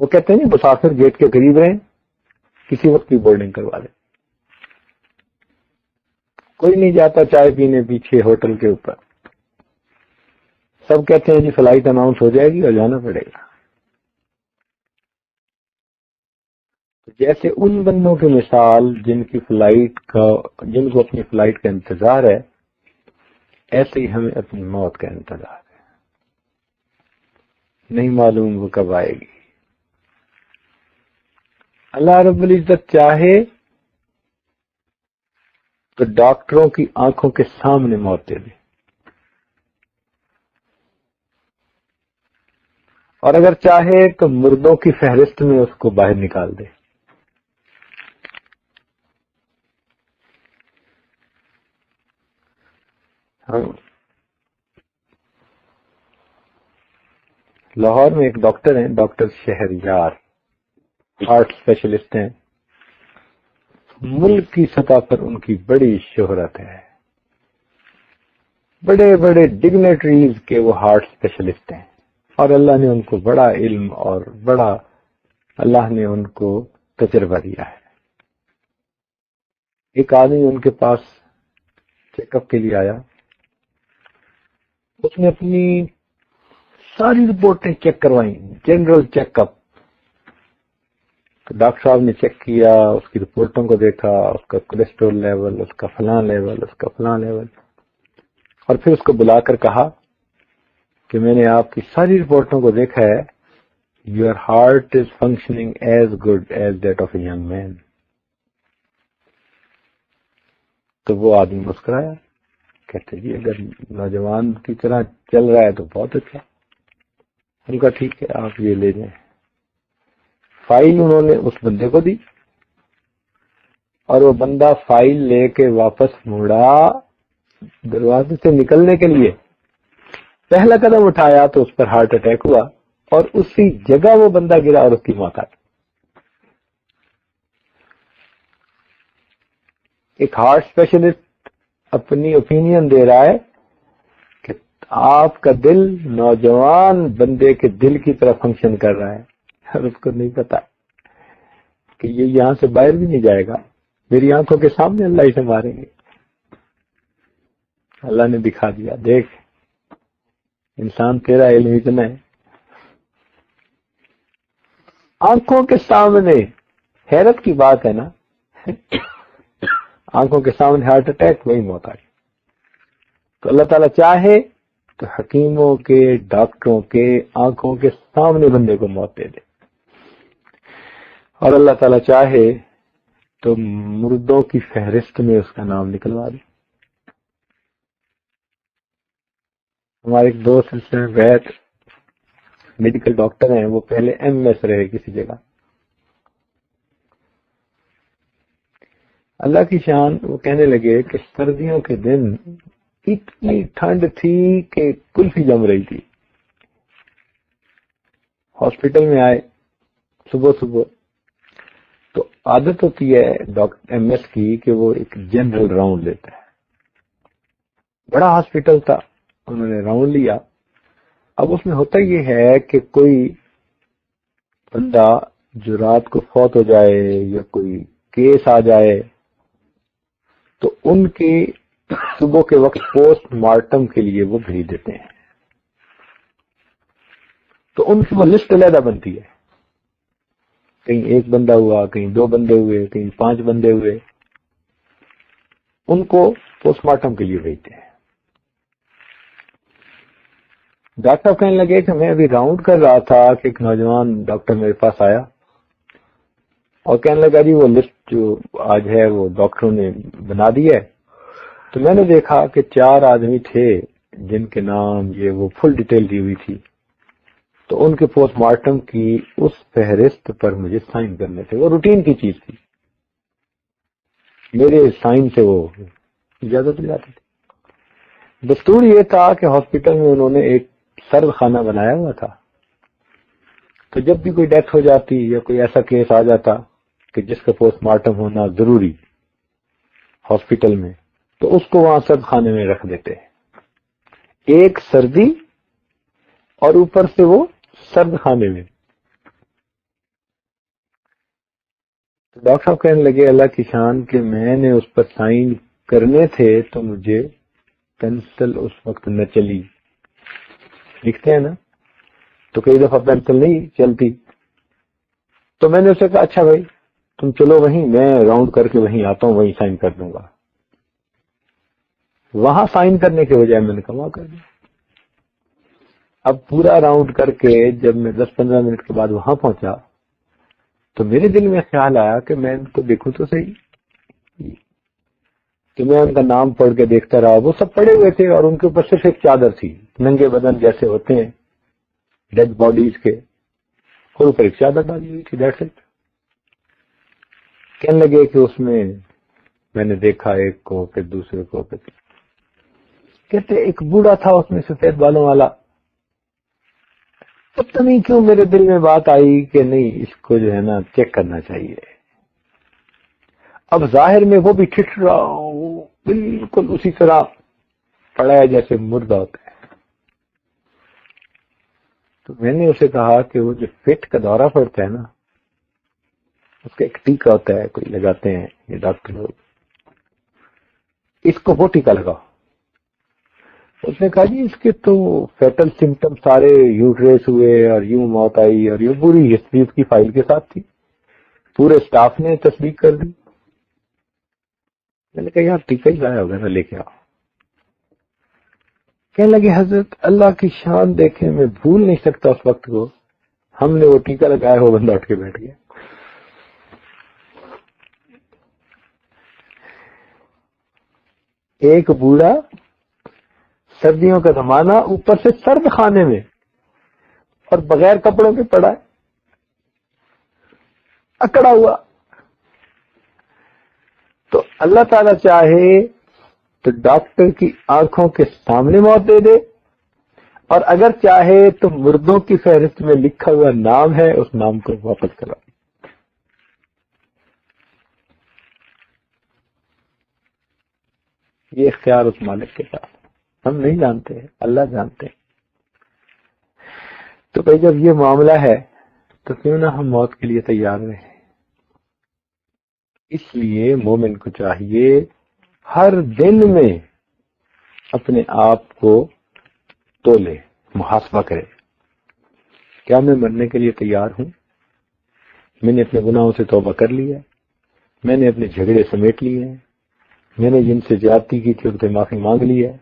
وہ کہتے ہیں نہیں مسافر گیٹ کے قریب رہیں، کسی وقت بھی بورڈنگ کروا لیں. کوئی نہیں جاتا چائے پینے پیچھے ہوٹل کے اوپر، سب کہتے ہیں جی فلائٹ اناؤنس ہو جائے گی اور جانا پڑے گا. جیسے ان بندوں کی مثال جن کو اپنی فلائٹ کا انتظار ہے، ایسے ہی ہمیں اپنی موت کا انتظار ہے. نہیں معلوم وہ کب آئے گی. اللہ رب العزت چاہے تو ڈاکٹروں کی آنکھوں کے سامنے موت دے دے، اور اگر چاہے تو مردوں کی فہرست میں اس کو باہر نکال دے. لاہور میں ایک ڈاکٹر ہیں، ڈاکٹر شہریار، ہارٹ اسپیشلسٹ ہیں. ملک کی سطح پر ان کی بڑی شہرت ہے، بڑے بڑے ڈگنیٹریز کے وہ ہارٹ اسپیشلسٹ ہیں، اور اللہ نے ان کو بڑا علم اور بڑا اللہ نے ان کو تجربہ دیا ہے. ایک آدمی ان کے پاس چیک اپ کے لیے آیا، اس نے اپنی ساری رپورٹیں چیک کروائیں، جنرل چیک اپ. ڈاکٹر صاحب نے چیک کیا، اس کی رپورٹوں کو دیکھا، اس کا کولیسٹرول لیول، اس کا فلاں لیول، اس کا فلاں لیول، اور پھر اس کو بلا کر کہا کہ میں نے آپ کی ساری رپورٹوں کو دیکھا ہے، your heart is functioning as good as that of a young man. تو وہ آدمی مسکرایا، کہتے جی اگر نوجوان کی طرح چل رہا ہے تو بہت اچھا. ان کا ٹھیک ہے، آپ یہ لے جائیں. فائل انہوں نے اس بندے کو دی، اور وہ بندہ فائل لے کے واپس مڑا. دروازے سے نکلنے کے لیے پہلا قدم اٹھایا تو اس پر ہارٹ اٹیک ہوا، اور اسی جگہ وہ بندہ گرا اور اس کی موت آ گئی. ایک ہارٹ اسپیشلسٹ اپنی اوپینین دے رہا ہے کہ آپ کا دل نوجوان بندے کے دل کی طرح فنکشن کر رہا ہے، اور اس کو نہیں پتا کہ یہ یہاں سے باہر بھی نہیں جائے گا، میری آنکھوں کے سامنے اللہ اسے ماریں گے. اللہ نے دکھا دیا، دیکھ انسان تیرا علم اتنا ہے. آنکھوں کے سامنے، حیرت کی بات ہے نا، آنکھوں کے سامنے ہارٹ اٹیک، وہی موت آ گئی. تو اللہ تعالیٰ چاہے تو حکیموں کے، ڈاکٹروں کے آنکھوں کے سامنے بندے کو موت دے دے، اور اللہ تعالیٰ چاہے تو مردوں کی فہرست میں اس کا نام نکلوا دے. ہمارے ایک دوست سلسلے میں بیت میڈیکل ڈاکٹر ہیں، وہ پہلے ایم ایس رہے کسی جگہ. اللہ کی شان، وہ کہنے لگے کہ سردیوں کے دن اتنی ٹھنڈ تھی کہ کلفی جم رہی تھی. ہاسپٹل میں آئے صبح صبح، تو عادت ہوتی ہے ڈاکٹر ایم ایس کی کہ وہ ایک جنرل راؤنڈ لیتا ہے. بڑا ہاسپٹل تھا، انہوں نے راؤنڈ لیا. اب اس میں ہوتا یہ ہے کہ کوئی بندہ جو رات کو فوت ہو جائے یا کوئی کیس آ جائے تو ان کی صبح کے وقت پوسٹ مارٹم کے لیے وہ بھیج دیتے ہیں. تو ان کی وہ لسٹ علیحدہ بنتی ہے، کہیں ایک بندہ ہوا، کہیں 2 بندے ہوئے، کہیں 5 بندے ہوئے، ان کو پوسٹ مارٹم کے لیے بھیجتے ہیں. ڈاکٹر صاحب کہنے لگے کہ میں ابھی راؤنڈ کر رہا تھا کہ ایک نوجوان ڈاکٹر میرے پاس آیا اور کہنے لگا جی وہ لسٹ جو آج ہے وہ ڈاکٹروں نے بنا دی ہے. تو میں نے دیکھا کہ 4 آدمی تھے جن کے نام یہ وہ فل ڈیٹیل دی ہوئی تھی، تو ان کے پوسٹ مارٹم کی اس فہرست پر مجھے سائن کرنے تھے. وہ روٹین کی چیز تھی، میرے سائن سے وہ اجازت مل جاتی تھی. دستور یہ تھا کہ ہاسپٹل میں انہوں نے ایک سرد خانہ بنایا ہوا تھا، تو جب بھی کوئی ڈیتھ ہو جاتی یا کوئی ایسا کیس آ جاتا کہ جس کا پوسٹ مارٹم ہونا ضروری ہاسپٹل میں، تو اس کو وہاں سرد خانے میں رکھ دیتے. ایک سردی اور اوپر سے وہ سرد خانے میں. ڈاکٹر صاحب کہنے لگے اللہ کی شان کہ میں نے اس پر سائن کرنے تھے تو مجھے پینسل اس وقت نہ چلی. لکھتے ہیں نا تو کئی دفعہ پینسل نہیں چلتی. تو میں نے اسے کہا اچھا بھائی تم چلو وہیں، میں راؤنڈ کر کے وہیں آتا ہوں، وہیں سائن کر دوں گا. وہاں سائن کرنے کے بجائے میں نے کہا وہاں کر دیا. اب پورا راؤنڈ کر کے جب میں 10-15 منٹ کے بعد وہاں پہنچا تو میرے دل میں خیال آیا کہ میں ان کو دیکھوں تو صحیح. کہ میں ان کا نام پڑھ کے دیکھتا رہا. وہ سب پڑے ہوئے تھے اور ان کے اوپر صرف ایک چادر تھی، ننگے بدن جیسے ہوتے ہیں ڈیڈ باڈیز کے، اور اوپر ایک چادر ڈالی ہوئی تھی. That's it. کہنے لگے کہ اس میں نے دیکھا ایک کو، پھر دوسرے کو، پھر کہتے ایک بوڑھا تھا اس میں سفید بالوں والا. پتہ نہیں کیوں میرے دل میں بات آئی کہ نہیں اس کو جو ہے نا چیک کرنا چاہیے. اب ظاہر میں وہ بھی ٹھٹ رہا، وہ بالکل اسی طرح پڑا ہے جیسے مردہ ہوتا ہے. تو میں نے اسے کہا کہ وہ جو فٹ کا دورہ پڑتا ہے نا، اس کا ایک ٹیکا ہوتا ہے، کوئی لگاتے ہیں یہ ڈاکٹر لوگ، اس کو وہ ٹیکا لگاؤ. اس نے کہا جی اس کے تو فیٹل سمٹم سارے یوں ٹریس ہوئے اور یوں موت آئی، اور یہ پوری ہسٹری اس کی فائل کے ساتھ تھی، پورے سٹاف نے تصدیق کر دی. میں نے کہا یار ٹیکا ہی ضائع ہوگا نا، لے کے آؤ. کہنے لگے حضرت اللہ کی شان دیکھیں میں بھول نہیں سکتا اس وقت کو، ہم نے وہ ٹیکا لگایا، وہ بندہ اٹھ کے بیٹھ گیا. ایک بوڑھا سردیوں کا زمانہ، اوپر سے سرد خانے میں اور بغیر کپڑوں کے پڑا ہے، اکڑا ہوا. تو اللہ تعالیٰ چاہے تو ڈاکٹر کی آنکھوں کے سامنے موت دے دے، اور اگر چاہے تو مردوں کی فہرست میں لکھا ہوا نام ہے اس نام کو واپس کرا. یہ اختیار اس مالک کے ساتھ، ہم نہیں جانتے، اللہ جانتے. تو بھائی جب یہ معاملہ ہے تو کیوں نہ ہم موت کے لیے تیار رہیں. اس لیے مومن کو چاہیے ہر دن میں اپنے آپ کو تولے، محاسبہ کرے. کیا میں مرنے کے لیے تیار ہوں؟ میں نے اپنے گناہوں سے توبہ کر لی ہے، میں نے اپنے جھگڑے سمیٹ لیے ہیں، میں نے جن سے زیادتی کی تھی ان سے معافی مانگ لی ہے،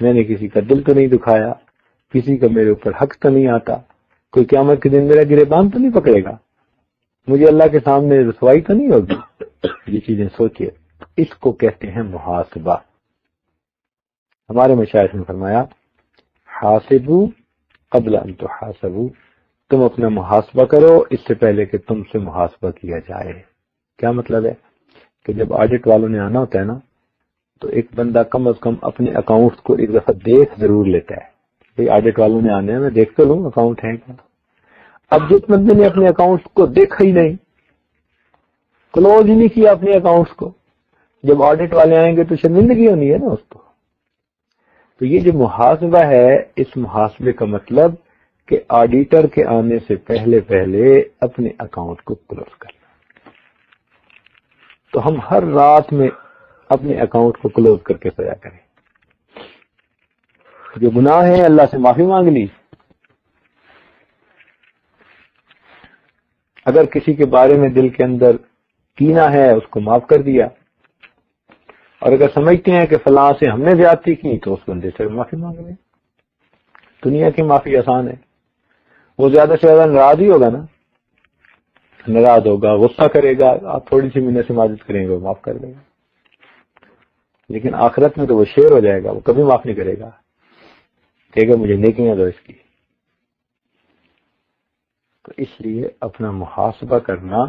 میں نے کسی کا دل تو نہیں دکھایا، کسی کا میرے اوپر حق تو نہیں آتا، کوئی قیامت کے دن میرا گریبان تو نہیں پکڑے گا، مجھے اللہ کے سامنے رسوائی تو نہیں ہوگی. یہ چیزیں سوچئے. اس کو کہتے ہیں محاسبہ. ہمارے مشائخ نے فرمایا حاسبو قبل ان تحاسبو، تم اپنا محاسبہ کرو اس سے پہلے کہ تم سے محاسبہ کیا جائے. کیا مطلب ہے کہ جب آڈٹ والوں نے آنا ہوتا ہے نا تو ایک بندہ کم از کم اپنے اکاؤنٹس کو ایک دفعہ دیکھ ضرور لیتا ہے. بھئی آڈٹ والوں نے آنے ہیں، میں دیکھ تو لوں اکاؤنٹ ہے کیا. اب جس بندے نے اپنے اکاؤنٹس کو دیکھا ہی نہیں، کلوز ہی نہیں کیا اپنے اکاؤنٹس کو، جب آڈٹ والے آئیں گے تو شرمندگی ہونی ہے نا اس کو. تو یہ جو محاسبہ ہے، اس محاسبے کا مطلب کہ آڈیٹر کے آنے سے پہلے اپنے اکاؤنٹ کو کلوز کرنا. تو ہم ہر رات میں اپنے اکاؤنٹ کو کلوز کر کے سویا کریں. جو گناہ ہے اللہ سے معافی مانگ لی. اگر کسی کے بارے میں دل کے اندر کینہ ہے اس کو معاف کر دیا، اور اگر سمجھتے ہیں کہ فلاں سے ہم نے زیادتی کی تو اس بندے سے معافی مانگ لیں. دنیا کی معافی آسان ہے. وہ زیادہ سے زیادہ ناراض ہی ہوگا نا، ناراض ہوگا، غصہ کرے گا، آپ تھوڑی سی منت سے معذرت کریں گے وہ معاف کر دے گا. لیکن آخرت میں تو وہ شیر ہو جائے گا، وہ کبھی معاف نہیں کرے گا، کہے گا مجھے نیکیاں دو اس کی. تو اس لیے اپنا محاسبہ کرنا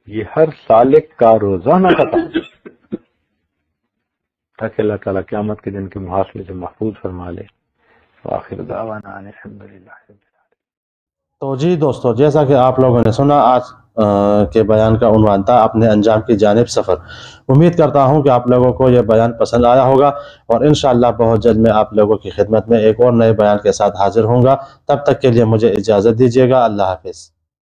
یہ ہر سالک کا روزانہ کا کام ہے، تاکہ اللہ تعالیٰ قیامت کے دن کے محاسبے سے محفوظ فرما لے. وآخر دعوانا ان الحمد للہ. تو جی دوستو، جیسا کہ آپ لوگوں نے سنا، آج کے بیان کا عنوان تھا اپنے انجام کی جانب سفر. امید کرتا ہوں کہ آپ لوگوں کو یہ بیان پسند آیا ہوگا، اور انشاءاللہ بہت جلد میں آپ لوگوں کی خدمت میں ایک اور نئے بیان کے ساتھ حاضر ہوں گا. تب تک کے لیے مجھے اجازت دیجیے گا. اللہ حافظ.